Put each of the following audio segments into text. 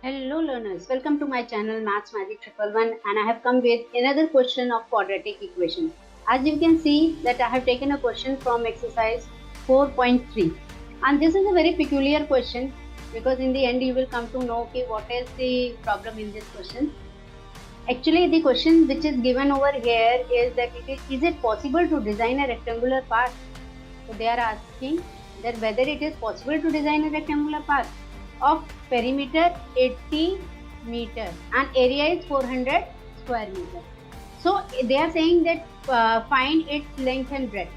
Hello learners, welcome to my channel Maths Magic 111 and I have come with another question of quadratic equation. As you can see that I have taken a question from exercise 4.3 and this is a very peculiar question because in the end you will come to know what is the problem in this question. Actually the question which is given over here is that is it possible to design a rectangular part? So they are asking that whether it is possible to design a rectangular part of perimeter 80 meter and area is 400 square meter. So they are saying that find its length and breadth.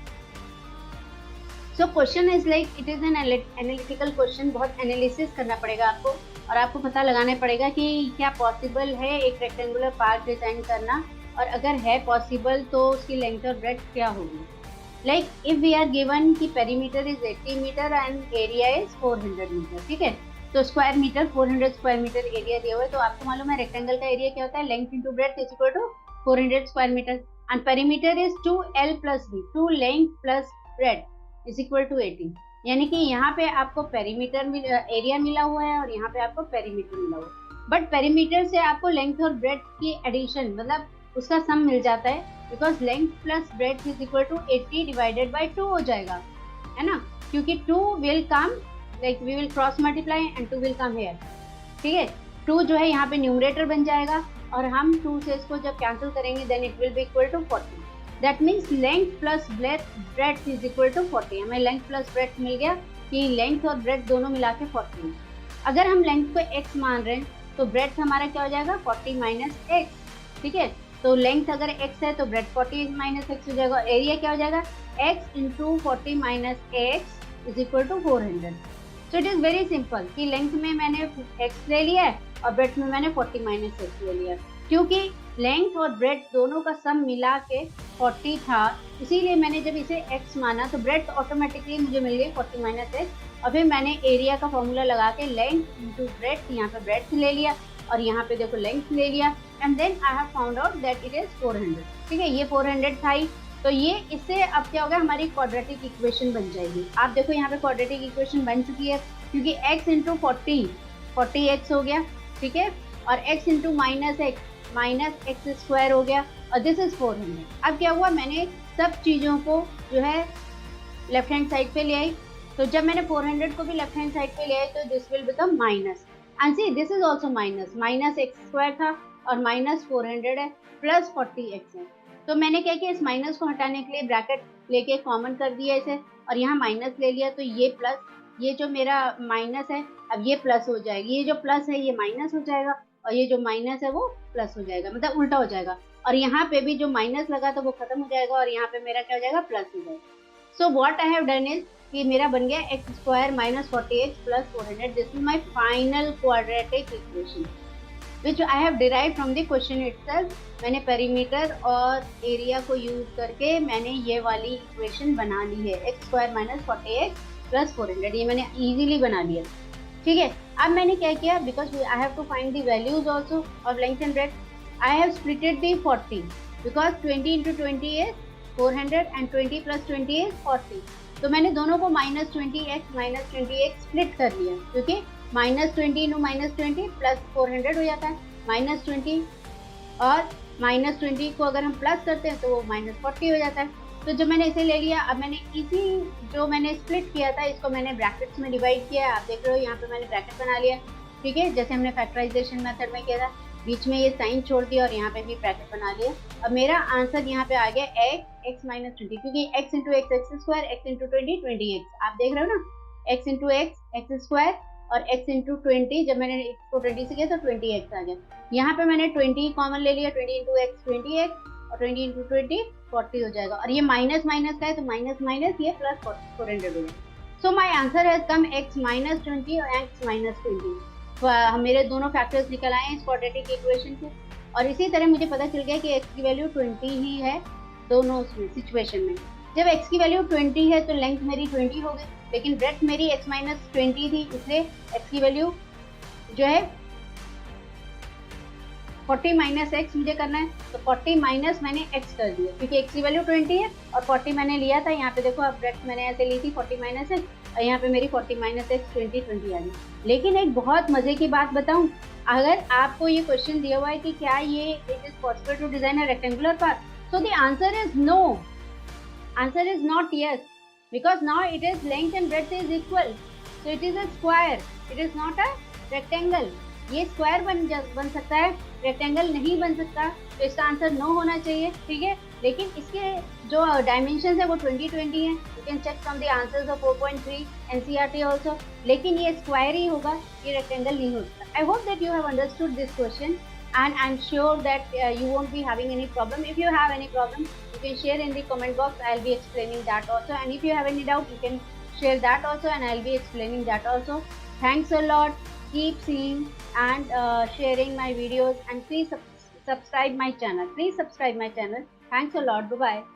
So question is like it is an analytical question, बहुत analysis करना पड़ेगा आपको और आपको पता लगाना पड़ेगा कि क्या पॉसिबल है एक रेक्टेंगुलर पार्ट डिजाइन करना और अगर है पॉसिबल तो उसकी लेंथ और ब्रेड्थ क्या होगी. Like if we are given कि perimeter is 80 meter and area is 400 meter, ठीक है. तो square metre 400 square metre area दिया हुआ है. तो आपको मालूम है रेक्टेंगल का एरिया क्या होता है, length into breadth is equal to 400 square metre and perimeter is 2l plus b, 2 length plus breadth is equal to 80. यानी कि यहाँ पे आपको पेरीमीटर एरिया मिला हुआ है और यहाँ पे आपको पेरीमीटर मिला हुआ है. बट पेरीमीटर से आपको लेंथ और ब्रेड्थ की एडिशन मतलब उसका सम मिल जाता है because length plus breadth is equal to 80 divided by 2 हो जाएगा, है ना, क्योंकि 2 will come like we will cross multiply and 2 will come here. ठीक है, 2 जो है यहाँ पे न्यूमरेटर बन जाएगा और हम 2 से इसको जब कैंसिल करेंगे then it will be equal to 40. That means length plus breadth is equal to 40. हमें length plus breadth मिल गया कि length और breadth दोनों मिला के 40 है. अगर हम length को x मान रहे हैं तो breadth हमारा क्या हो जाएगा 40 माइनस x. ठीक है, तो लेंथ अगर x है तो ब्रेड 40 माइनस x हो जाएगा. एरिया क्या हो जाएगा x into 40 minus x is equal to 400. So it is very simple कि लेंथ में मैंने x ले लिया है और ब्रेड्थ में मैंने 40 माइनस x ले लिया, क्योंकि लेंथ और ब्रेड्थ दोनों का सम मिला के 40 था, इसीलिए मैंने जब इसे x माना तो ब्रेड्थ ऑटोमेटिकली मुझे मिल गई 40 माइनस x और फिर मैंने एरिया का फॉर्मूला लगा के लेंथ इंटू ब्रेड्थ, यहाँ पे ब्रेड्थ ले लिया और यहाँ पे देखो लेंथ ले लिया and then I have found out that it is 400. ठीक है, ये 400 था ही, तो ये इससे अब क्या होगा हमारी क्वाड्रेटिक इक्वेशन बन जाएगी. आप देखो यहाँ पे क्वाड्रेटिक इक्वेशन बन चुकी है क्योंकि x इंटू 40x हो गया, ठीक है, और x into minus x square हो गया और दिस इज 400. अब क्या हुआ, मैंने सब चीज़ों को जो है लेफ्ट हैंड साइड पे ले आई, तो जब मैंने 400 को भी लेफ्ट हैंड साइड पे ले आई तो this will become minus and see this is also minus x square था और माइनस 400 है प्लस 40x है. तो मैंने क्या किया, इस माइनस को हटाने के लिए ब्रैकेट लेके कॉमन कर दिया इसे और यहाँ माइनस ले लिया, तो ये प्लस, ये जो मेरा माइनस है अब ये प्लस हो जाएगी, ये जो प्लस है ये माइनस हो जाएगा और ये जो माइनस है वो प्लस हो जाएगा, मतलब उल्टा हो जाएगा. और यहाँ पे भी जो माइनस लगा तो वो खत्म हो जाएगा और यहाँ पे मेरा क्या हो जाएगा प्लस हो जाएगा. So what I have done is कि मेरा बन गया x square minus 40x plus 400. This is my final quadratic equation which I have derived from the question itself. मैंने पेरीमीटर और एरिया को यूज करके मैंने ये वाली इक्वेशन बना ली है, x square minus 40x plus 400. ये मैंने इजीली बना लिया. ठीक है, अब मैंने क्या किया, because I have to find the values also of length and breadth, I have splitted the 40 because 20 into 20 is 400 and 20 plus 20 is 40. तो मैंने दोनों को माइनस 20x स्प्लिट कर लिया क्योंकि माइनस 20 इंटू माइनस 20 प्लस 400 हो जाता है, माइनस 20 और माइनस 20 को अगर हम प्लस करते हैं तो वो माइनस 40 हो जाता है. तो जब मैंने इसे ले लिया, अब मैंने इसी जो मैंने स्प्लिट किया था इसको मैंने ब्रैकेट्स में डिवाइड किया. आप देख रहे हो यहाँ पे मैंने ब्रैकेट बना लिया, ठीक है, जैसे हमने फैक्टराइजेशन मेथड में किया था, बीच में ये साइन छोड़ दिया और यहाँ पे भी ब्रैकेट बना लिया. अब मेरा आंसर यहाँ पे आ गया x माइनस 20 क्योंकि x into x square, x into 20x. आप देख रहे हो ना, x इंटू एक्स स्क्वायर और x इंटू 20, जब मैंने इसको 20 से किया तो 20x आ गया. यहाँ पे मैंने 20 कॉमन ले लिया, 20 इंटू एक्स 20x और 20 इंटू 20 40 हो जाएगा और ये माइनस माइनस का है तो माइनस माइनस ये प्लस 400 हो गया. So my answer has come x minus 20 और x माइनस 20. मेरे दोनों फैक्टर्स निकल आए हैं इस क्वाड्रेटिक इक्वेशन के और इसी तरह मुझे पता चल गया कि x की वैल्यू 20 ही है दोनों सिचुएशन में. जब x की वैल्यू 20 है तो लेंथ मेरी 20 हो गई, लेकिन ब्रेड्थ मेरी x माइनस 20 थी, इसलिए x की वैल्यू जो है 40 माइनस एक्स मुझे करना है, तो 40 माइनस मैंने एक्स कर दिया क्योंकि एक्स की वैल्यू 20 है और 40 मैंने लिया था। यहाँ पे देखो अब ब्रैकेट मैंने ऐसे ली थी 40 माइनस एक्स और यहाँ पे मेरी 40 माइनस एक्स 20 आ गई। लेकिन एक बहुत मजे की बात बताऊं, अगर आपको ये क्वेश्चन दिया हुआ है कि क्या ये it is possible to design a rectangular part, so the answer is no. Answer is not yes, because now it is length and breadth is equal, so it is a square, it is not a rectangle. ये square बन सकता है, rectangle नहीं बन सकता, तो इसका answer no होना चाहिए, ठीक है। लेकिन इसके जो डायमेंशन है वो 20 है, you can check from the answers of 4.3 NCERT also. लेकिन ये स्क्वायर ही होगा, ये रेक्टेंगल नहीं हो सकता। I hope that you have understood this question and I'm sure that you won't be having any problem. If you have any problem, you can share in the comment box. I'll be explaining that also, and if you have any doubt, you can share that also, and I'll be explaining that also. Thanks a lot. Keep seeing and sharing my videos, and please subscribe my channel. Please subscribe my channel. Thanks a lot. Bye bye.